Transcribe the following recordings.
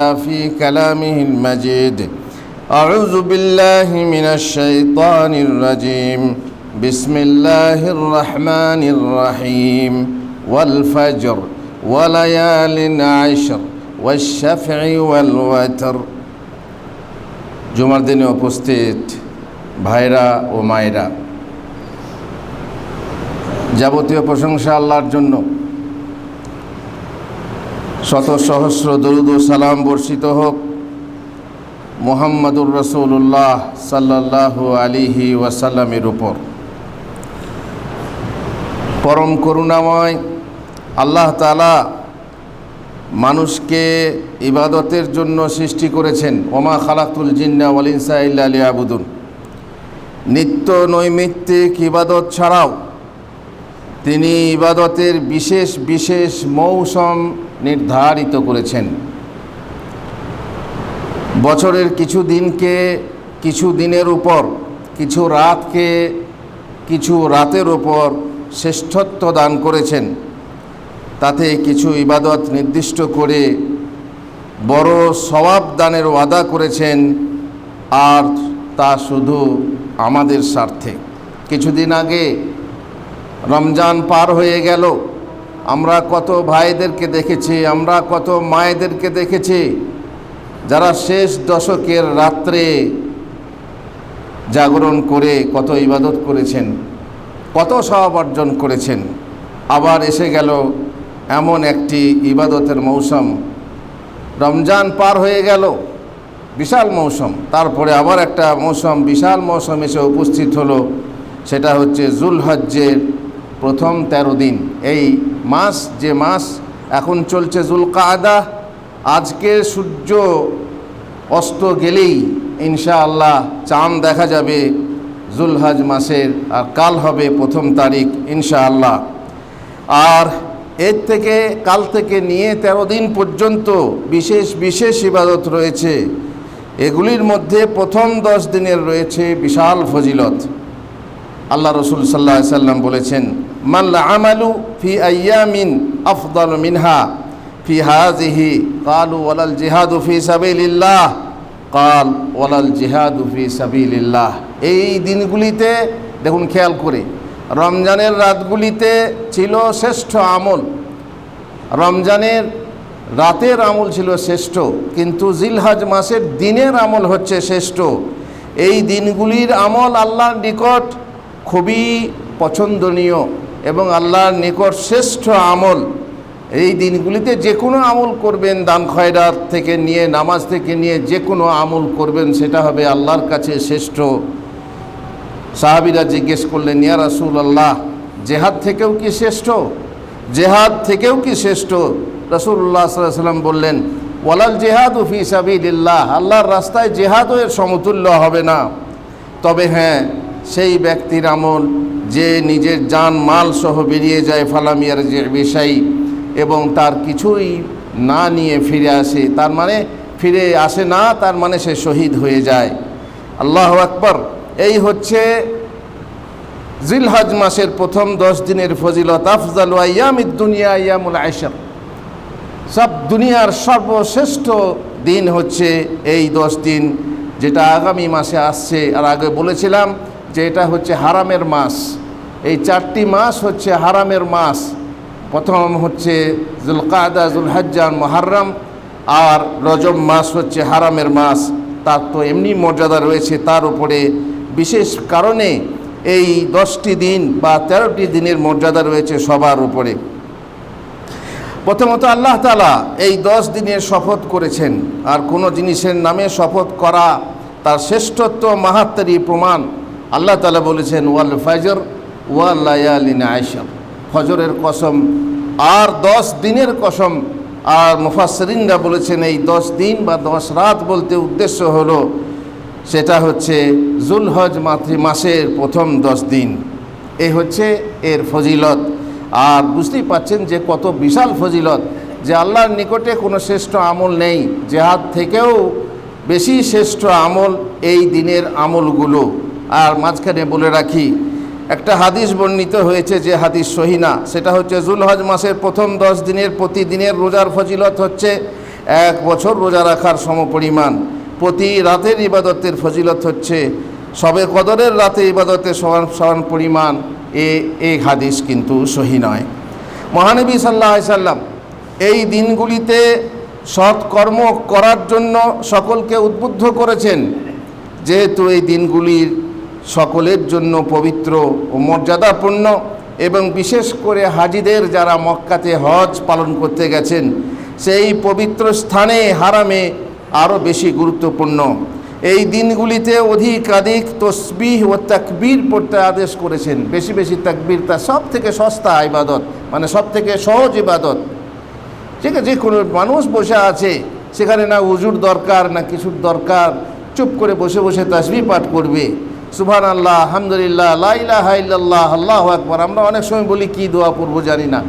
في كلامه المجيد. أعوذ بالله من الشيطان الرجيم. بسم الله الرحمن الرحيم. والفجر وليال عشر والشفع والوتر. জুমার দিনে উপস্থিত ভাইরা ও মায়েরা, যাবতীয় প্রশংসা আল্লাহর জন্য। শত সহস্র দরুদ ও সালাম বর্ষিত হোক মুহাম্মদুর রাসূলুল্লাহ সাল্লাল্লাহু আলাইহি ওয়াসাল্লামের উপর। পরম করুণাময় আল্লাহ তাআলা মানুষকে ইবাদতের জন্য সৃষ্টি করেছেন। ওমা খালাকতুল জিন্না ওয়াল ইনসা ইল্লা লিয়াবুদুন। নিত্য নৈমিত্তিক ইবাদত ছাড়াও তিনি ইবাদতের বিশেষ বিশেষ মৌসুম নির্ধারিত করেছেন। বছরের কিছু দিনকে কিছু দিনের উপর, কিছু রাতকে কিছু রাতের উপর শ্রেষ্ঠত্ব দান করেছেন। তাতে কিছু ইবাদত নির্দিষ্ট করে বড় সওয়াব দানের ওয়াদা করেছেন, আর তা শুধু আমাদের স্বার্থে। কিছুদিন আগে রমজান পার হয়ে গেল। আমরা কত ভাইদেরকে দেখেছি, আমরা কত মায়েদেরকে দেখেছি যারা শেষ দশকের রাত্রে জাগরণ করে কত ইবাদত করেছেন, কত সওয়াব অর্জন করেছেন। আবার এসে গেল এমন একটি ইবাদতের মৌসুম। রমজান পার হয়ে গেল, বিশাল মৌসুম। তারপরে আবার একটা মৌসুম, বিশাল মৌসুম এসে উপস্থিত হলো। সেটা হচ্ছে জুলহজ্জের প্রথম 13 দিন। এই মাস, যে মাস এখন চলছে জুলকাদা, আজকে সূর্য অস্ত গেলেই ইনশাআল্লাহ চাঁদ দেখা যাবে জুলহজ মাসের, আর কাল হবে প্রথম তারিখ ইনশাআল্লাহ। আর এর থেকে কাল থেকে নিয়ে 13 দিন পর্যন্ত বিশেষ বিশেষ ইবাদত রয়েছে। এগুলির মধ্যে প্রথম 10 দিনের রয়েছে বিশাল ফজিলত। আল্লাহ রসুল সাল্লাল্লাহু আলাইহি সাল্লাম বলেছেন, মাল্লা আমালু ফি আইয়ামিন আফদালু মিনহা ফি হাযিহি ক্বালু ওয়ালাল জিহাদু ফি সাবিলিল্লাহ ক্বাল ওয়ালাল জিহাদু ফি সাবিলিল্লাহ। এই দিনগুলিতে দেখুন, খেয়াল করে, রমজানের রাতগুলিতে ছিল শ্রেষ্ঠ আমল, রমজানের রাতের আমল ছিল শ্রেষ্ঠ, কিন্তু জিলহজ মাসের দিনের আমল হচ্ছে শ্রেষ্ঠ। এই দিনগুলির আমল আল্লাহর নিকট খুবই পছন্দনীয় এবং আল্লাহর নিকট শ্রেষ্ঠ আমল। এই দিনগুলিতে যে কোনো আমল করবেন, দান খয়রাত থেকে নিয়ে, নামাজ থেকে নিয়ে যে কোনো আমল করবেন, সেটা হবে আল্লাহর কাছে শ্রেষ্ঠ। সাহাবীরা জিজ্ঞেস করলেন, ইয়া রাসূলুল্লাহ, জেহাদ থেকেও কি শ্রেষ্ঠ? জেহাদ থেকেও কি শ্রেষ্ঠ? রাসূলুল্লাহ সাল্লাল্লাহু আলাইহি ওয়াসাল্লাম বললেন, ওয়ালাল জিহাদু ফি সাবিলিল্লাহ, আল্লাহর রাস্তায় জেহাদও এর সমতুল্য হবে না। তবে হ্যাঁ, সেই ব্যক্তির আমল যে নিজের জান মাল সহ বেরিয়ে যায় ফালাম ইয়ারজি বিশাই, এবং তার কিছুই না নিয়ে ফিরে আসে, তার মানে ফিরে আসে না, তার মানে সে শহীদ হয়ে যায়। আল্লাহু আকবার। এই হচ্ছে জিলহজ মাসের প্রথম 10 দিনের ফজিলত। আফজালু আইয়ামিদ দুনিয়া আইয়ামুল আশর। সব দুনিয়ার সর্বশ্রেষ্ঠ দিন হচ্ছে এই 10 দিন, যেটা আগামী মাসে আসছে। আর আগে বলেছিলাম যে এটা হচ্ছে হারামের মাস। এই 4টি মাস হচ্ছে হারামের মাস। প্রথম হচ্ছে জুলকাদা, জুলহজ্জা, মুহররম, আর রজব মাস হচ্ছে হারামের মাস। তার তো এমনি মর্যাদা রয়েছে, তার উপরে বিশেষ কারণে এই 10টি দিন বা 13টি দিনের মর্যাদা রয়েছে সবার উপরে। প্রথমত আল্লাহ তাআলা এই 10 দিনের শপথ করেছেন, আর কোনো জিনিসের নামে শপথ করা তার শ্রেষ্ঠত্ব মাহাত্ম্যেরই প্রমাণ। আল্লাহ তাআলা বলেছেন, ওয়াল ফজর ওয়াল লায়ালিন আশর, ফজরের কসম আর 10 দিনের কসম। আর মুফাসসিরিনরা বলেছেন এই 10 দিন বা 10 রাত বলতে উদ্দেশ্য হলো সেটা হচ্ছে জুলহজ মাসের প্রথম 10 দিন। এই হচ্ছে এর ফজিলত। আর বুঝতেই পাচ্ছেন যে কত বিশাল ফজিলত, যে আল্লাহর নিকটে কোনো শ্রেষ্ঠ আমল নেই। জেহাদ থেকেও বেশি শ্রেষ্ঠ আমল এই দিনের আমলগুলো। আর মাঝখানে বলে রাখি, একটা হাদিস বর্ণিত হয়েছে, যে হাদিস সহিহ না, সেটা হচ্ছে জুলহজ মাসের প্রথম 10 দিনের প্রতিদিনের রোজার ফজিলত হচ্ছে 1 বছর রোজা রাখার সমপরিমাণ। প্রতি রাতের ইবাদতের ফজিলত হচ্ছে শবে কদরের রাতে ইবাদতের সমান পরিমাণ। এই হাদিস কিন্তু সহি নয়। মহানবী সাল্লাল্লাহু আলাইহি সাল্লাম এই দিনগুলিতে সৎকর্ম করার জন্য সকলকে উদ্বুদ্ধ করেছেন, যেহেতু এই দিনগুলির সকলের জন্য পবিত্র ও মর্যাদাপূর্ণ এবং বিশেষ করে হাজিদের যারা মক্কাতে হজ পালন করতে গেছেন সেই পবিত্র স্থানে হারামে আরও বেশি গুরুত্বপূর্ণ। এই দিনগুলিতে অধিকাধিক তসবিহ ও তাকবীর পড়তে আদেশ করেছেন। বেশি বেশি তাকবীর তা সব থেকে সস্তা ইবাদত, মানে সব থেকে সহজ ইবাদত। ঠিক আছে, যে কোনো মানুষ বসে আছে, সেখানে না উজুর দরকার না কিছুর দরকার, চুপ করে বসে বসে তাসবিহ পাঠ করবে। সুবহানাল্লাহ, আলহামদুলিল্লাহ, লা ইলাহা ইল্লাল্লাহ, আল্লাহু আকবার। আমরা অনেক সময় বলি কি দোয়া পড়বো জানি না।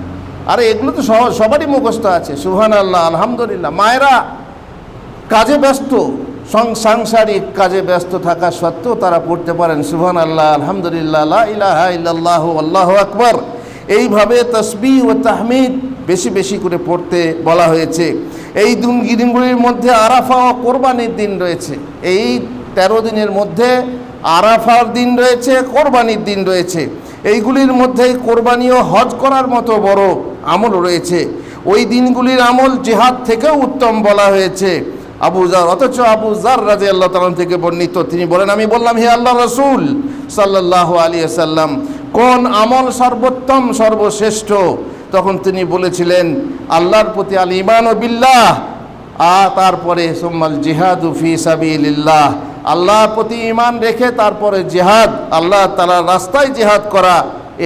আরে এগুলো তো সহজ, সবারই মুখস্থ আছে। সুবহানাল্লাহ, আলহামদুলিল্লাহ। মায়েরা কাজে ব্যস্ত, সাংসারিক কাজে ব্যস্ত থাকা সত্ত্বেও তারা পড়তে পারেন সুবহানাল্লাহ, আলহামদুলিল্লাহ, লা ইলাহা ইল্লাল্লাহ, আল্লাহু আকবার। এইভাবে তাসবিহ ও তাহমিদ বেশি বেশি করে পড়তে বলা হয়েছে। এই দিনগুলির মধ্যে আরাফা ও কোরবানির দিন রয়েছে। এই 13 দিনের মধ্যে আরাফার দিন রয়েছে, কোরবানির দিন রয়েছে। এইগুলির মধ্যে কোরবানি ও হজ করার মতো বড় আমল রয়েছে। ওই দিনগুলির আমল জিহাদ থেকেও উত্তম বলা হয়েছে। আবু জার, অথচ আবু জার রাদিয়াল্লাহু তাআলা থেকে বর্ণিত, তিনি বলেন, আমি বললাম, হে আল্লাহর রাসূল সাল্লাল্লাহু আলাইহি ওয়াসাল্লাম, কোন আমল সর্বোত্তম সর্বশ্রেষ্ঠ? তখন তিনি বলেছিলেন, আল্লাহর প্রতি আল ঈমান ও বিল্লাহ, তারপরে সুম্মাল জিহাদু ফি সাবিলিল্লাহ, আল্লাহর প্রতি ঈমান রেখে তারপরে জিহাদ, আল্লাহ তাআলার রাস্তায় জিহাদ করা,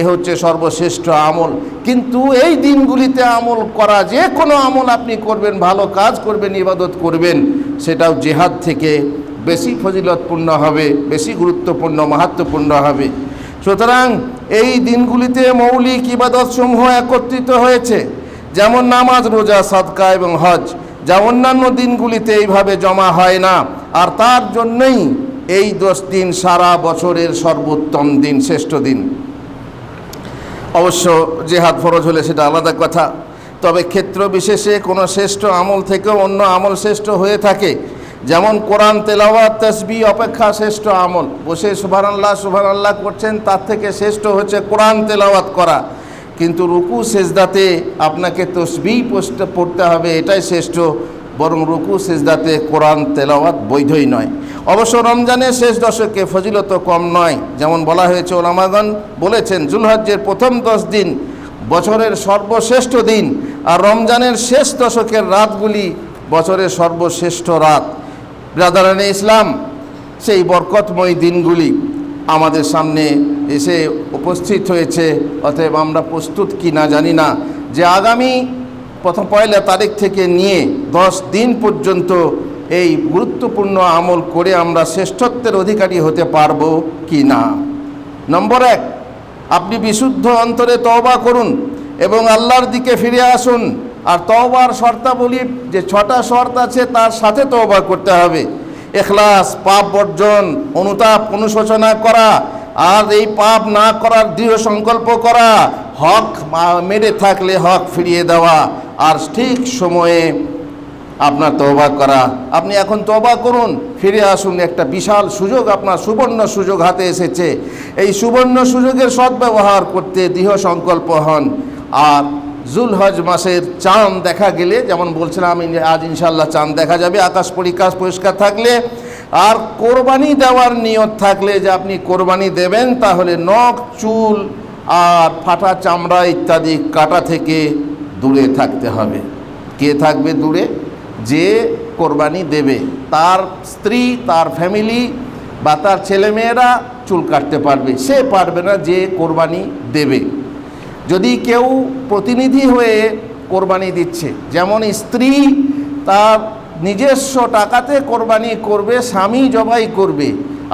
এ হচ্ছে সর্বশ্রেষ্ঠ আমল। কিন্তু এই দিনগুলিতে আমল করা, যে কোনো আমল আপনি করবেন, ভালো কাজ করবেন, ইবাদত করবেন, সেটাও জিহাদ থেকে বেশি ফজিলতপূর্ণ হবে, বেশি গুরুত্বপূর্ণ, মাহাত্ম্যপূর্ণ হবে। সুতরাং এই দিনগুলিতে মৌলিক ইবাদতসমূহ একত্রিত হয়েছে, যেমন নামাজ, রোজা, সাদকা এবং হজ, যা অন্যান্য দিনগুলিতে এইভাবে জমা হয় না। আর তার জন্যই এই 10 দিন সারা বছরের সর্বোত্তম দিন, শ্রেষ্ঠ দিন। অবশ্য জিহাদ ফরজ হলে সেটা আলাদা কথা। তবে ক্ষেত্র বিশেষে কোনো শ্রেষ্ঠ আমল থেকেও অন্য আমল শ্রেষ্ঠ হয়ে থাকে। যেমন কোরআন তেলাওয়াত, তাসবিহ অপেক্ষা শ্রেষ্ঠ আমল। বসে সুবহানাল্লাহ সুবহানাল্লাহ করছেন, তার থেকে শ্রেষ্ঠ হচ্ছে কোরআন তেলাওয়াত করা। কিন্তু রুকু সেজদাতে আপনাকে তাসবিহ পড়তে হবে, এটাই শ্রেষ্ঠ। বরং রুকু সেজদাতে কোরআন তেলাওয়াত বৈধই নয়। অবশ্য রমজানের শেষ দশকে ফজিলত কম নয়। যেমন বলা হয়েছে, ওলামাগণ বলেছেন, জুলহজ্জের প্রথম 10 দিন বছরের সর্বশ্রেষ্ঠ দিন, আর রমজানের শেষ দশকের রাতগুলি বছরের সর্বশ্রেষ্ঠ রাত। ব্রাদারানে ইসলাম, সেই বরকতময় দিনগুলি আমাদের সামনে এসে উপস্থিত হয়েছে। অতএব আমরা প্রস্তুত কি না জানি না, যে আগামী প্রথম 1 তারিখ থেকে নিয়ে 10 দিন পর্যন্ত এই গুরুত্বপূর্ণ আমল করে আমরা শ্রেষ্ঠত্বের অধিকারী হতে পারবো কি না। নম্বর 1, আপনি বিশুদ্ধ অন্তরে তওবা করুন এবং আল্লাহর দিকে ফিরে আসুন। আর তওবার শর্তাবলী যে 6টা শর্ত আছে, তার সাথে তওবা করতে হবে। ইখলাস, পাপ বর্জন, অনুতাপ, অনুশোচনা করা, আর এই পাপ না করার দৃঢ় সংকল্প করা, হক মেরে থাকলে হক ফিরিয়ে দেওয়া, আর ঠিক সময়ে আপনার তওবা করা। আপনি এখন তওবা করুন, ফিরে আসুন। একটা বিশাল সুযোগ, আপনার সুবর্ণ সুযোগ হাতে এসেছে। এই সুবর্ণ সুযোগের সদ্ব্যবহার করতে দৃঢ় সংকল্প হন। আর জুলহজ মাসের চাঁদ দেখা গেলে, যেমন বলছিলাম, আজ ইনশাল্লাহ চাঁদ দেখা যাবে, আকাশ পরিষ্কার থাকলে, আর কোরবানি দেওয়ার নিয়ত থাকলে যে আপনি কোরবানি দেবেন, তাহলে নখ, চুল আর ফাটা চামড়া ইত্যাদি কাটা থেকে দূরে থাকতে হবে। কে থাকবে দূরে? যে কোরবানি দেবে, তার স্ত্রী, তার ফ্যামিলি বা তার ছেলেমেয়েরা চুল কাটতে পারবে, সে পারবে না যে কোরবানি দেবে। যদি কেউ প্রতিনিধি হয়ে কোরবানি দিচ্ছে, যেমন স্ত্রী তার নিজস্ব টাকাতে কোরবানি করবে, স্বামী জবাই করবে,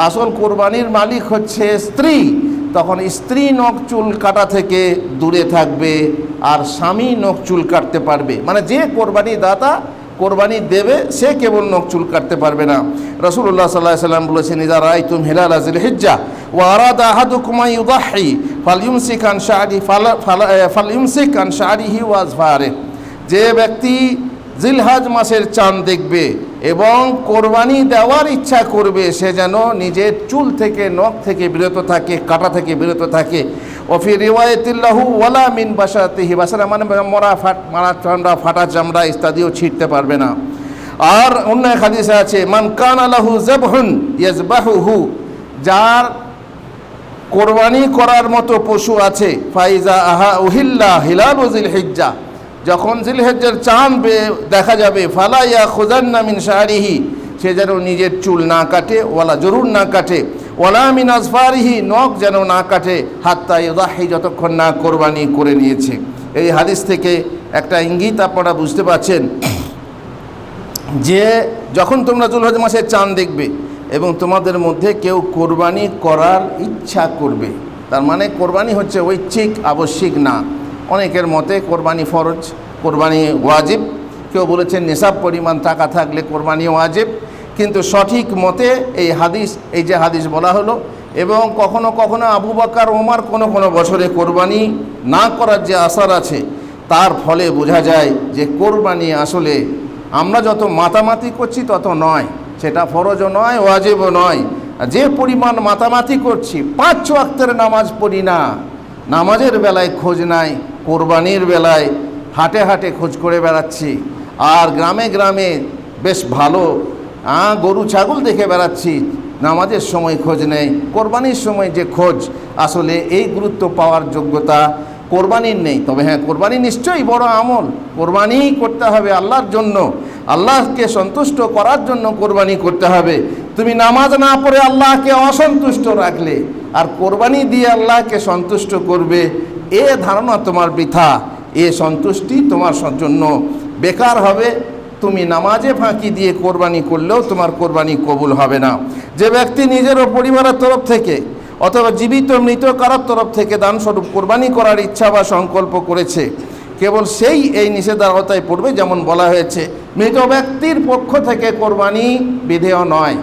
আসল কোরবানির মালিক হচ্ছে স্ত্রী, তখন স্ত্রী নখ চুল কাটা থেকে দূরে থাকবে, আর স্বামী নখ চুল কাটতে পারবে। মানে যে কোরবানি দাতা কোরবানি দেবে, সে কেবল নখ চুল কাটতে পারবে না। রাসূলুল্লাহ সাল্লাল্লাহু আলাইহি ওয়াসাল্লাম বলেছেন, ইযা রাআইতুম হিলাল যিলহিজ্জাহ ওয়া আরাদা আহাদুকুম আন ইউদাহি ফালইউমসিক আন শা'রিহি ওয়া আযফারিহি। যে ব্যক্তি জিলহজ মাসের চাঁদ দেখবে এবং কোরবানি দেওয়ার ইচ্ছা করবে, সে যেন নিজের চুল থেকে, নখ থেকে বিরত থাকে, কাটা থেকে বিরত থাকে। ওফি রিওয়ায়াতিল্লাহু ওয়ালা মিন বাসাতিহি, বাসারা মানে মারা চামড়া, ফাটা চামড়া ইত্যাদিও ছিঁড়তে পারবে না। আর অন্য এক হাদিসে আছে, মান কানা লাহু যাবহুন ইয়াজবাহুহু, যার কোরবানি করার মতো পশু আছে, ফাইজা আহা উহিল্লা হিলালু জিলহিজ্জা, যখন জিলহিজ্জার চাঁদ দেখা যাবে, ফালা ইয়াখুযান্না মিন শারিহি, সে যেন নিজের চুল না কাটে, ওয়ালা জরুর না কাটে, ওয়ালা মিন আজফারিহি, নখ যেন না কাটে, হাত্তা ইউদাহি, যতক্ষণ না কোরবানি করে নিয়েছে। এই হাদিস থেকে একটা ইঙ্গিত আপনারা বুঝতে পারছেন যে যখন তোমরা যুলহজ মাসের চাঁদ দেখবে এবং তোমাদের মধ্যে কেউ কোরবানি করার ইচ্ছা করবে, তার মানে কোরবানি হচ্ছে ঐচ্ছিক, আবশ্যিক না। অনেকের মতে কোরবানি ফরজ, কোরবানি ওয়াজিব, কেউ বলেছেন নিসাব পরিমাণ টাকা থাকলে কোরবানি ওয়াজিব। কিন্তু সঠিক মতে এই হাদিস, এই যে হাদিস বলা হলো, এবং কখনো কখনো আবু বকর, ওমর কোনো কোনো বছরে কোরবানি না করার যে আসার আছে, তার ফলে বোঝা যায় যে কোরবানি আসলে আমরা যত মাতামাতি করছি তত নয়, সেটা ফরজও নয়, ওয়াজিবও নয়। যে পরিমাণ মাতামাতি করছি, 5 ওয়াক্তের নামাজ পড়ি না, নামাজের বেলায় খোঁজ নাই, কোরবানির বেলায় হাটে হাটে খোঁজ করে বেড়াচ্ছি, আর গ্রামে গ্রামে বেশ ভালো গরু ছাগল দেখে বেড়াচ্ছি, নামাজের সময় খোঁজ নেই, কোরবানির সময় যে খোঁজ, আসলে এই গুরুত্ব পাওয়ার যোগ্যতা কোরবানির নেই। তবে হ্যাঁ, কোরবানি নিশ্চয়ই বড় আমল, কোরবানি করতে হবে আল্লাহর জন্য, আল্লাহকে সন্তুষ্ট করার জন্য কোরবানি করতে হবে। তুমি নামাজ না পড়ে আল্লাহকে অসন্তুষ্ট রাখলে আর কোরবানি দিয়ে আল্লাহকে সন্তুষ্ট করবে, এ ধারণা তোমার বৃথা, এ সন্তুষ্টি তোমার জন্য বেকার হবে। তুমি নামাজে ফাঁকি দিয়ে কোরবানি করলেও তোমার কোরবানি কবুল হবে না। যে ব্যক্তি নিজের ও পরিবারের তরফ থেকে অথবা জীবিত মৃত কারোর তরফ থেকে দানস্বরূপ কোরবানি করার ইচ্ছা বা সংকল্প করেছে, কেবল সেই এই নিষেধাজ্ঞায় পড়বে। যেমন বলা হয়েছে, মৃত ব্যক্তির পক্ষ থেকে কোরবানি বিধেয় নয়।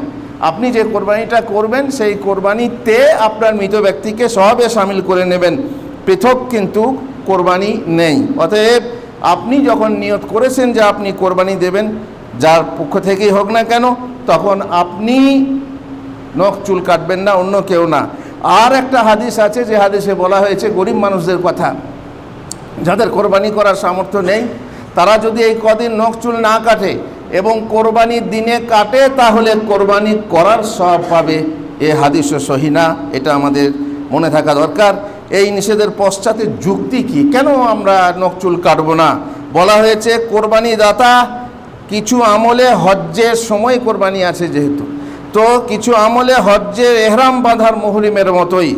আপনি যে কোরবানিটা করবেন সেই কোরবানিতে আপনার মৃত ব্যক্তিকে সবে শামিল করে নেবেন, পৃথক কিন্তু কোরবানি নেই। অতএব আপনি যখন নিয়ত করেছেন যে আপনি কোরবানি দেবেন, যার পক্ষ থেকেই হোক না কেন, তখন আপনি নখ চুল কাটবেন না, অন্য কেউ না। আর একটা হাদিস আছে, যে হাদিসে বলা হয়েছে গরিব মানুষদের কথা, যাদের কোরবানি করার সামর্থ্য নেই, তারা যদি এই কদিন নখ চুল না কাটে এবং কোরবানির দিনে কাটে, তাহলে কোরবানি করার সওয়াব পাবে। এ হাদিসও সহিহ না, এটা আমাদের মনে থাকা দরকার। এই নিষেধের পশ্চাতে যুক্তি কি, কেন আমরা নখ চুল কাটবো না? বলা হয়েছে কোরবানি দাতা কিছু আমলে, হজ্জের সময় কোরবানি আছে যেহেতু, তো কিছু আমলে হজ্জের এহরাম বাঁধার মুহরিমের মতোই,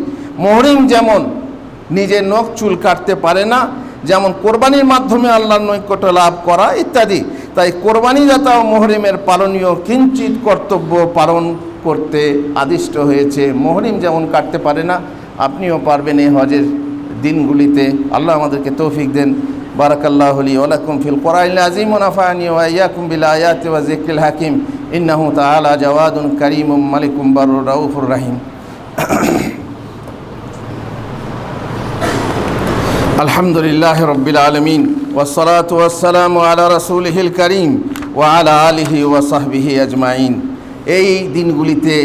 মুহরিম যেমন নিজের নখ চুল কাটতে পারে না, যেমন কোরবানির মাধ্যমে আল্লাহর নৈকট্য লাভ করা ইত্যাদি, তাই কোরবানি দাতা ও মুহরিমের পালনীয় কিঞ্চিত কর্তব্য পালন করতে আদিষ্ট হয়েছে। মুহরিম যেমন কাটতে পারে না, আপনিও পারবেন এই হজের দিনগুলিতে। আল্লাহ আমাদেরকে তৌফিক দেন। বারাকাল্লাহু লি ওয়া লাকুম ফিল কোরআনিল আযীম ওয়া নাফা'নি ওয়া ইয়্যাকুম বিল আয়াতি ওয়া যিকরিল হাকীম। ইন্নাহু তাআলা জাওয়াদুন কারীমুম মালিকুম বারুর রাউফুর রাহিম। আলহামদুলিল্লাহ রাব্বিল আলামিন ওয়াসসালাতু ওয়াসসালামু আলা রাসূলিহিল কারীম ওয়া আলা আলিহি ওয়া সাহবিহি আজমাইন। এই দিনগুলিতে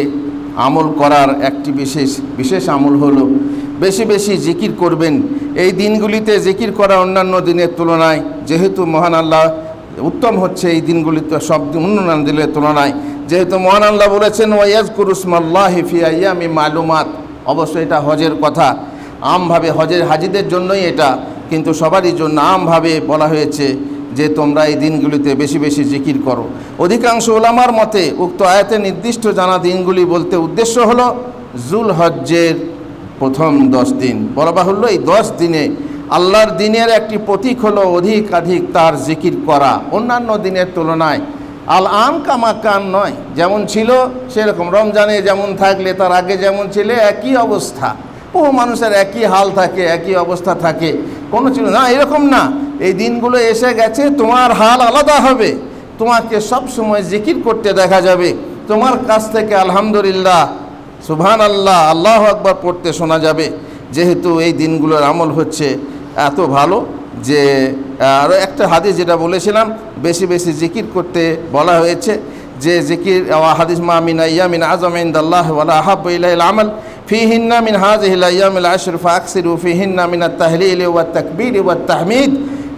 আমল করার একটি বিশেষ আমল হলো বেশি বেশি জিকির করবেন। এই দিনগুলিতে জিকির করা অন্যান্য দিনের তুলনায় যেহেতু মহান আল্লাহ উত্তম হচ্ছে, এই দিনগুলিতে সব অন্যান্য দিনের তুলনায়, যেহেতু মহান আল্লাহ বলেছেন ওয়ায়াজকুরু ইসমাল্লাহি ফি আইয়ামি মালুমাত। অবশ্যই এটা হজের কথা, আমভাবে হজের হাজিদের জন্যই এটা, কিন্তু সবারই জন্য আমভাবে বলা হয়েছে যে তোমরা এই দিনগুলিতে বেশি বেশি জিকির করো। অধিকাংশ ওলামার মতে উক্ত আয়াতে নির্দিষ্ট জানা দিনগুলি বলতে উদ্দেশ্য হলো জুল হজ্জের প্রথম 10 দিন। বলা বাহুল্য, এই 10 দিনে আল্লাহর দিনের একটি প্রতীক হলো অধিকাধিক তার জিকির করা, অন্যান্য দিনের তুলনায়। আল আন কামাকান নয়, যেমন ছিল সেরকম। রমজানে যেমন থাকলে তার আগে যেমন ছিল একই অবস্থা, বহু মানুষের একই হাল থাকে, একই অবস্থা থাকে, কোনো ছিল না, এরকম না। এই দিনগুলো এসে গেছে, তোমার হাল আলাদা হবে, তোমাকে সব সময় জিকির করতে দেখা যাবে, তোমার কাছ থেকে আলহামদুলিল্লাহ, সুবহান আল্লাহ, আল্লাহু আকবার পড়তে শোনা যাবে। যেহেতু এই দিনগুলোর আমল হচ্ছে এত ভালো যে আরও একটা হাদিস যেটা বলেছিলাম, বেশি বেশি জিকির করতে বলা হয়েছে, যে জিকির হাদিস মা মিন আইয়ামিন আযম ইনদাল্লাহ ওয়ালা আহাব্বু ইলাইহিল আমাল ফিহিন্না মিন হাযিহিল আইয়ামিল আশর ফাকসিরু ফিহিন্না মিনাত তাহলিল ওয়াত তাকবীর ওয়াত তাহমিদ।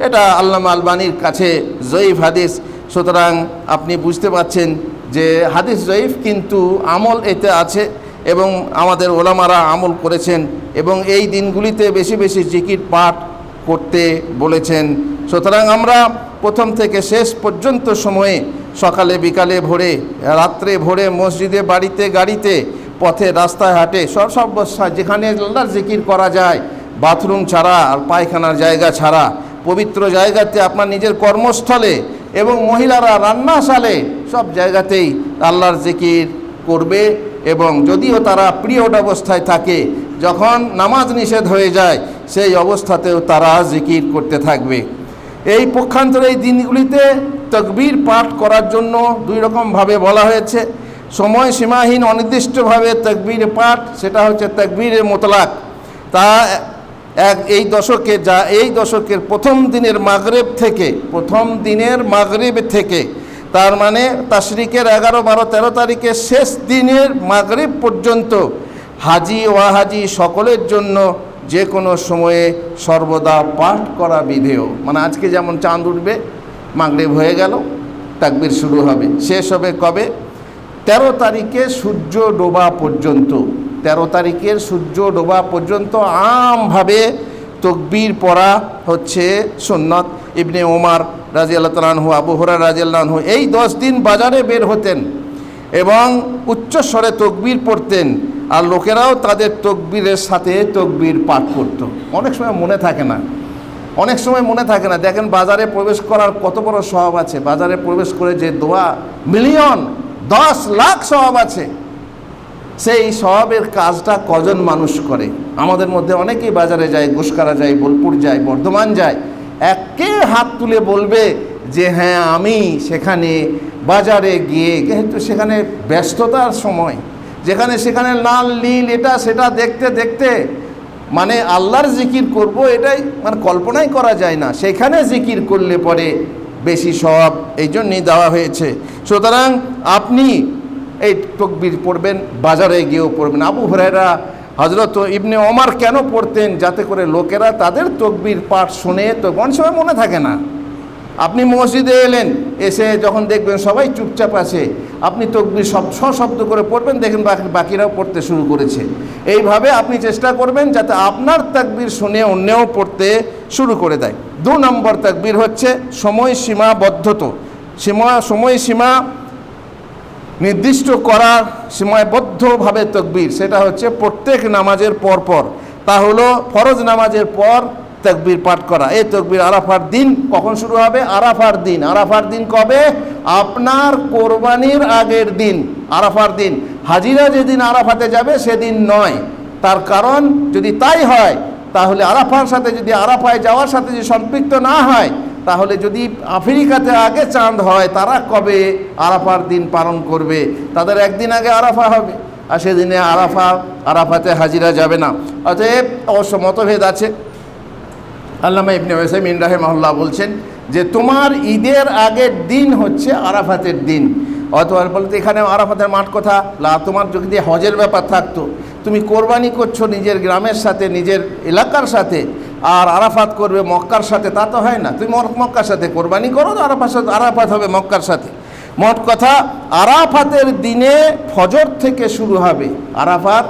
এটা আল্লামা আলবানীর কাছে জয়ীফ হাদিস। সুতরাং আপনি বুঝতে পারছেন যে হাদিস জয়ীফ, কিন্তু আমল এতে আছে এবং আমাদের ওলামারা আমল করেছেন এবং এই দিনগুলিতে বেশি বেশি জিকির পাঠ করতে বলেছেন। সুতরাং আমরা প্রথম থেকে শেষ পর্যন্ত সময়ে, সকালে বিকালে ভোরে রাত্রে ভোরে, মসজিদে বাড়িতে গাড়িতে, পথে রাস্তায় হাটে, সব যেখানে আল্লাহর জিকির করা যায়, বাথরুম ছাড়া আর পায়খানার জায়গা ছাড়া, পবিত্র জায়গাতে, আপনার নিজের কর্মস্থলে এবং মহিলারা রান্নাশালে, সব জায়গাতেই আল্লাহর জিকির করবে। এবং যদিও তারা পিরিয়ড অবস্থায় থাকে, যখন নামাজ নিষেধ হয়ে যায়, সেই অবস্থাতেও তারা জিকির করতে থাকবে। এই পক্ষান্তরে এই দিনগুলিতে তাকবীর পাঠ করার জন্য দুই রকমভাবে বলা হয়েছে। সময় সীমাহীন অনির্দিষ্টভাবে তাকবীর পাঠ, সেটা হচ্ছে তাকবীরে মুতলাক। তা এই দশকের প্রথম দিনের মাগরিব থেকে, তার মানে তাশরিকের 11, 12, 13 তারিখের শেষ দিনের মাগরিব পর্যন্ত হাজি ওয়াহাজি সকলের জন্য যে কোনো সময়ে সর্বদা পাঠ করা বিধেয়। মানে আজকে যেমন চাঁদ উঠবে, মাগরিব হয়ে গেল, তাকবীর শুরু হবে, শেষ হবে কবে? 13 তারিখে সূর্য ডোবা পর্যন্ত। 13 তারিখের সূর্য ডোবা পর্যন্ত আমভাবে তাকবীর পড়া হচ্ছে সুন্নত। ইবনে ওমর রাদিয়াল্লাহু তাআলা আনহু, আবু হুরায়রা রাদিয়াল্লাহু আনহু এই 10 দিন বাজারে বের হতেন এবং উচ্চস্বরে তাকবীর পড়তেন, আর লোকেরাও তাদের তাকবীরের সাথে তাকবীর পাঠ করত। অনেক সময় মনে থাকে না। দেখেন বাজারে প্রবেশ করার কত বড় সওয়াব আছে। বাজারে প্রবেশ করে যে দোয়া, মিলিয়ন 10 লাখ সওয়াব আছে, সেই সওয়াবের কাজটা কজন মানুষ করে? আমাদের মধ্যে অনেকেই বাজারে যায়, গুসকারা যায়, বোলপুর যায়, বর্ধমান যায়, একে হাত তুলে বলবে যে হ্যাঁ আমি সেখানে বাজারে গিয়ে, যেহেতু সেখানে ব্যস্ততার সময়, সেখানে লাল নীল এটা সেটা দেখতে দেখতে মানে আল্লাহর জিকির করব, এটাই মানে কল্পনাই করা যায় না। সেখানে জিকির করলে পরে বেশি সওয়াব এই জন্যই দেওয়া হয়েছে। সুতরাং আপনি এই তাকবীর পড়বেন, বাজারে গিয়েও পড়বেন। আবু হুরায়রা, হযরত ইবনে ওমর কেন পড়তেন? যাতে করে লোকেরা তাদের তাকবীর পাঠ শুনে, তো কোন সময় মনে থাকে না। আপনি মসজিদে এলেন, এসে যখন দেখবেন সবাই চুপচাপ আছে, আপনি তাকবীর সশব্দ করে পড়বেন, দেখেন বাকিরাও পড়তে শুরু করেছে। এইভাবে আপনি চেষ্টা করবেন যাতে আপনার তাকবীর শুনে অন্যও পড়তে শুরু করে দেয়। 2 নম্বর তাকবীর হচ্ছে সময়সীমা নির্দিষ্ট করার সময়বদ্ধভাবে তাকবীর। সেটা হচ্ছে প্রত্যেক নামাজের পর। তা হলো ফরজ নামাজের পর তাকবীর পাঠ করা। এই তাকবীর আরাফার দিন কখন শুরু হবে? আরাফার দিন কবে? আপনার কোরবানির আগের দিন আরাফার দিন। হাজিরা যেদিন আরাফাতে যাবে সেদিন নয়। তার কারণ যদি তাই হয়, তাহলে আরাফায় যাওয়ার সাথে যদি সম্পৃক্ত না হয়, তাহলে যদি আফ্রিকাতে আগে চাঁদ হয়, তারা কবে আরাফার দিন পালন করবে? তাদের একদিন আগে আরাফা হবে, আর সেদিনে আরাফাতে হাজিরা যাবে না। অতএব অবশ্য মতভেদ আছে। আল্লামা ইবনে উসাইমিন রাহিমাহুল্লাহ বলছেন যে তোমার ঈদের আগের দিন হচ্ছে আরাফাতের দিন। অথবা বলতে এখানে আরাফাতের মাঠ কথা, তোমার যদি হজের ব্যাপার থাকতো, তুমি কোরবানি করছো নিজের গ্রামের সাথে, নিজের এলাকার সাথে, আর আরাফাত করবে মক্কার সাথে, তা তো হয় না। তুমি মক্কার সাথে কোরবানি করো, তো আরাফাত হবে মক্কার সাথে। মোট কথা আরাফাতের দিনে ফজর থেকে শুরু হবে। আরাফার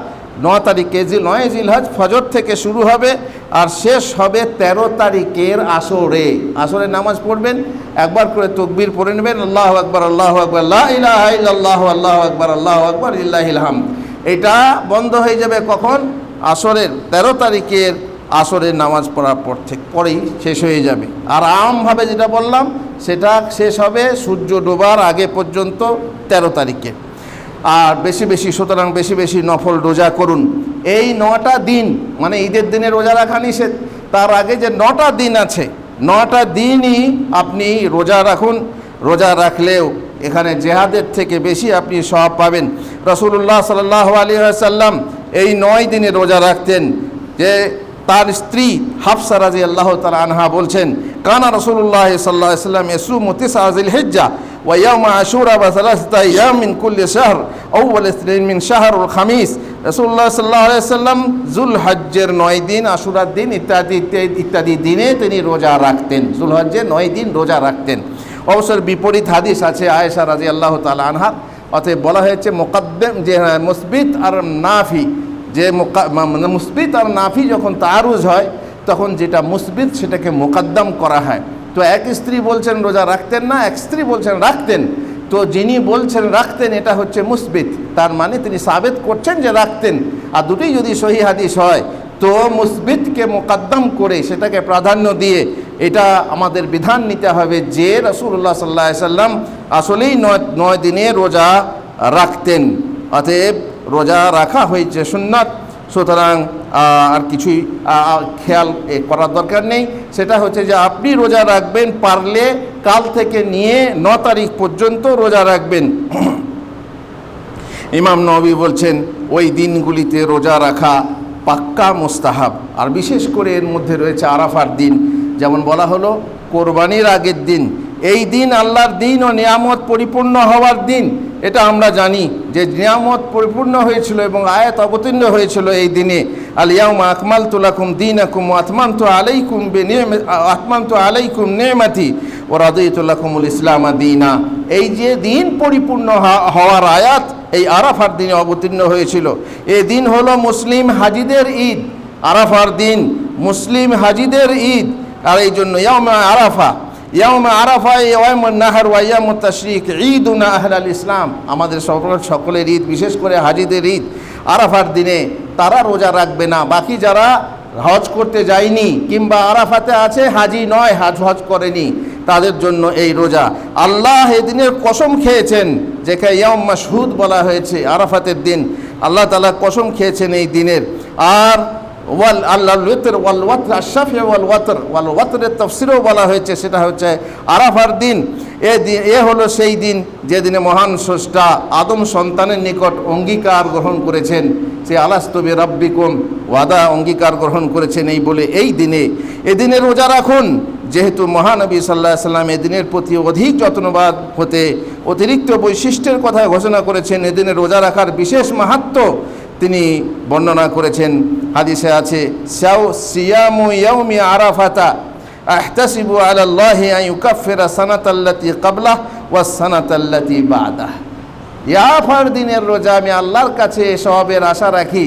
9 তারিখে 9 জিলহজ ফজর থেকে শুরু হবে আর শেষ হবে 13 তারিখের আসরের নামাজ পড়বেন। একবার করে তাকবীর পড়ে নেবেন, আল্লাহু আকবার, আল্লাহু আকবার, লা ইলাহা ইল্লাল্লাহু, আল্লাহু আকবার, আল্লাহু আকবার, লিল্লাহিল হামদ। এটা বন্ধ হয়ে যাবে কখন? আসরের 13 তারিখের আসরের নামাজ পড়ার পরেই শেষ হয়ে যাবে। আর আমভাবে যেটা বললাম সেটা শেষ হবে সূর্য ডোবার আগে পর্যন্ত 13 তারিখে। আর সুতরাং বেশি বেশি নফল রোজা করুন। এই 9টা দিন, মানে ঈদের দিনে রোজা রাখা নিষেধ, তার আগে যে 9টা দিন আছে, 9টা দিনই আপনি রোজা রাখুন। রোজা রাখলেও এখানে জেহাদের থেকে বেশি আপনি সওয়াব পাবেন। রাসূলুল্লাহ সাল্লাল্লাহু আলাইহি ওয়াসাল্লাম এই 9 দিনে রোজা রাখতেন। যে তার স্ত্রী হাফসা রাদিয়াল্লাহু তাআলা আনহা বলছেন, কানা রাসূলুল্লাহ সাল্লাল্লাহু আলাইহি ওয়াসাল্লাম ইয়াসুমু তিসআ যিলহিজ্জা ওয়া ইয়াওমা আশুরা ওয়া সালাসাতা আইয়াম মিন কুল্লি শাহর আউয়াল ইসনাইন মিন শাহরুল খামিস। রাসূলুল্লাহ সাল্লাল্লাহু আলাইহি ওয়াসাল্লাম যুলহজ্জের 9 দিন, আশুরার দিন ইত্যাদি দিনে তিনি রোজা রাখতেন। যুলহজ্জের 9 দিন রোজা রাখতেন। অবশ্য বিপরীত হাদিস আছে আয়েশা রাদিয়াল্লাহু তাআলা আনহা। অতএব বলা হয়েছে মুকদ্দম যে মুসবিত আর নাফি, যে মুসবিত আর নাফি যখন তারুজ হয় তখন যেটা মুসবিত সেটাকে মুকদ্দম করা হয়। তো এক স্ত্রী বলছেন রোজা রাখতেন না, এক স্ত্রী বলছেন রাখতেন। তো যিনি বলছেন রাখতেন এটা হচ্ছে মুসবিত, তার মানে তিনি সাবেত করছেন যে রাখতেন। আর দুটোই যদি সহিহ হাদিস হয় তো মুসবিতকে মুকদ্দম করে সেটাকে প্রাধান্য দিয়ে এটা আমাদের বিধান নিতে হবে যে রাসূলুল্লাহ সাল্লাল্লাহু আলাইহি ওয়াসাল্লাম আসলেই 9 দিনে রোজা রাখতেন। অতএব রোজা রাখা হয়েছে সুন্নাত, সুতরাং আর কিছুই খেয়াল করার দরকার নেই। সেটা হচ্ছে যে আপনি রোজা রাখবেন, পারলে কাল থেকে নিয়ে 9 তারিখ পর্যন্ত রোজা রাখবেন। ইমাম নবী বলছেন ওই দিনগুলিতে রোজা রাখা পাক্কা মুস্তাহাব। আর বিশেষ করে এর মধ্যে রয়েছে আরাফার দিন, যেমন বলা হলো কোরবানির আগের দিন। এই দিন আল্লাহর দিন ও নিয়ামত পরিপূর্ণ হওয়ার দিন। এটা আমরা জানি যে নিয়ামত পরিপূর্ণ হয়েছিল এবং আয়াত অবতীর্ণ হয়েছিল এই দিনে। আল ইয়াউমা আকমালতু লাকুম দীনাকুম ওয়া আতমামতু আলাইকুম নি'মাতি ওয়া রাদিতু লাকুমুল ইসলাম দীনা। এই যে দিন পরিপূর্ণ হওয়ার আয়াত এই আরাফার দিনে অবতীর্ণ হয়েছিল। এই দিন হলো মুসলিম হাজিদের ঈদ। আরাফার দিন মুসলিম হাজিদের ঈদ। আর এই জন্য ইয়াউমা আরাফা ইয়াউমুন নাহর ওয়া ইয়ামুত তাশরিক ঈদুনা আহলাল ইসলাম, আমাদের সকলের ঈদ, বিশেষ করে হাজিদের ঈদ। আরাফার দিনে তারা রোজা রাখবে না, বাকি যারা হজ করতে যায়নি কিংবা আরাফাতে আছে হাজি নয়, হজ করেনি, তাদের জন্য এই রোজা। আল্লাহ এই দিনের কসম খেয়েছেন, যেখানে ইয়াউম মাশহুদ বলা হয়েছে আরাফাতের দিন, আল্লাহ তাআলা কসম খেয়েছেন এই দিনের। আর ওয়াতরের তাফসিরেও বলা হয়েছে, সেটা হচ্ছে আরাফার দিন। এ হলো সেই দিন যেদিনে মহান স্রষ্টা আদম সন্তানের নিকট অঙ্গীকার গ্রহণ করেছেন, সে আলাস্তু বিরাব্বিকুম ওয়াদা অঙ্গীকার গ্রহণ করেছেন এই বলে এই দিনে। এদিনে রোজা রাখুন, যেহেতু মহানবী সাল্লাল্লাহু আলাইহি ওয়াসাল্লাম এদিনের প্রতি অধিক যত্নবান হতে অতিরিক্ত বৈশিষ্ট্যের কথা ঘোষণা করেছেন। এদিনে রোজা রাখার বিশেষ মাহাত্ম্য তিনি বর্ণনা করেছেন। হাদিসে আছে সিয়ামু ইয়াউমি আরাফাতা আহতাসিবু আলাল্লাহি আন ইউকাফিরা সানাতাল্লাতী ক্বাবলাহ ওয়াস সানাতাল্লাতী বা'দাহ। আরাফার দিনের রোজা আমি আল্লাহর কাছে সওয়াবের আশা রাখি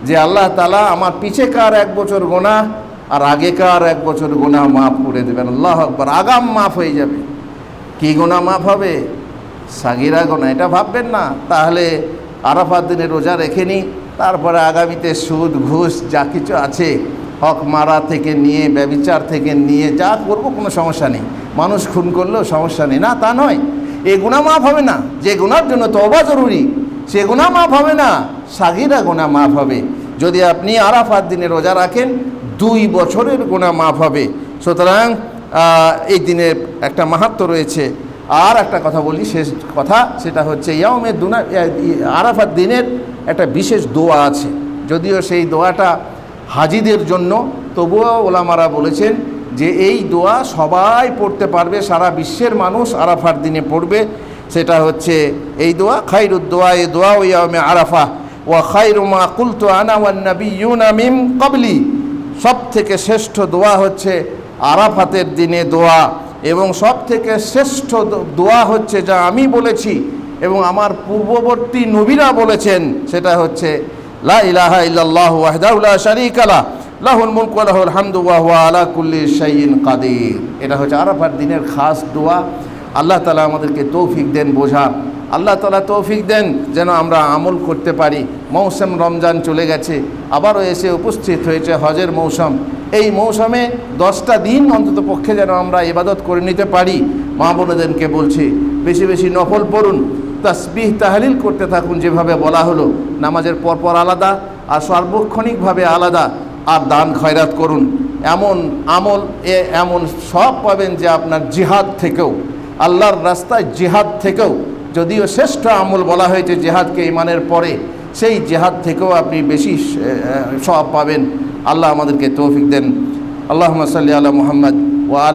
যে আল্লাহ তাআলা আমার পিছেকার 1 বছর গুনাহ আর আগেকার 1 বছর গুনাহ মাফ করে দেবেন। আল্লাহু আকবার। আগাম মাফ হয়ে যাবে। কি গুনাহ মাফ হবে? সাগীরা গুনাহ। এটা ভাববেন না। তাহলে আরাফার দিনে রোজা রেখে নিই, তারপরে আগামীতে সুদ ঘুষ যা কিছু আছে, হক মারা থেকে নিয়ে ব্যভিচার থেকে নিয়ে যা করবো কোনো সমস্যা নেই, মানুষ খুন করলেও সমস্যা নেই, না তা নয়। এ গুনাহ মাফ হবে না। যে গুনার জন্য তওবা জরুরি সে গুনাহ মাফ হবে না, সাগীরা গুনাহ মাফ হবে। যদি আপনি আরাফার দিনে রোজা রাখেন 2 বছরের গুনাহ মাফ হবে। সুতরাং এই দিনের একটা মাহাত্ম্য রয়েছে। আর একটা কথা বলি, শেষ কথা, সেটা হচ্ছে আরাফার দিনের একটা বিশেষ দোয়া আছে। যদিও সেই দোয়াটা হাজিদের জন্য, তবুও ওলামারা বলেছেন যে এই দোয়া সবাই পড়তে পারবে, সারা বিশ্বের মানুষ আরাফার দিনে পড়বে। সেটা হচ্ছে এই দোয়া, খায়রুদ দোয়া এ দোয়া ও ইয়াউমে আরাফা ওয়া খায়রু মা কুলতু আনা ওয়ান নাবিয়্যুনা মিন ক্বাবলি। সব থেকে শ্রেষ্ঠ দোয়া হচ্ছে আরাফাতের দিনে দোয়া, এবং সব থেকে শ্রেষ্ঠ দোয়া হচ্ছে যা আমি বলেছি এবং আমার পূর্ববর্তী নবীরা বলেছেন, সেটা হচ্ছে লা ইলাহা ইল্লাল্লাহু ওয়াহদাহু লা শারীকা লাহু লাহুল মুলকু ওয়া লাহুল হামদু ওয়া হুয়া আলা কুল্লি শাইইন কাদির। এটা হচ্ছে আরাফার দিনের খাস দোয়া। আল্লাহ তাআলা আমাদেরকে তৌফিক দেন বোঝার। আল্লাহ তাআলা তৌফিক দেন যেন আমরা আমল করতে পারি। মৌসুম রমজান চলে গেছে, আবারও এসে উপস্থিত হয়েছে হজের মৌসুম। এই মৌসুমে 10টা দিন অন্তত পক্ষে যেন আমরা ইবাদত করে নিতে পারি। মা বোনেদেরকে বলছি, বেশি বেশি নফল পড়ুন, তাসবিহ তাহলিল করতে থাকুন, যেভাবে বলা হলো, নামাজের পরপর আলাদা আর সার্বক্ষণিকভাবে আলাদা, আর দান খয়রাত করুন। এমন আমল এমন সব পাবেন যে আপনার জিহাদ থেকেও, আল্লাহর রাস্তায় জিহাদ থেকেও, যদিও শ্রেষ্ঠ আমল বলা হয়েছে জিহাদকে ইমানের পরে, সেই জিহাদ থেকেও আপনি বেশি সওয়াব পাবেন। আল্লাহ আমাদেরকে তৌফিক দেন। আল্লাহুম্মা সাল্লি আলা মুহাম্মদ ওয়া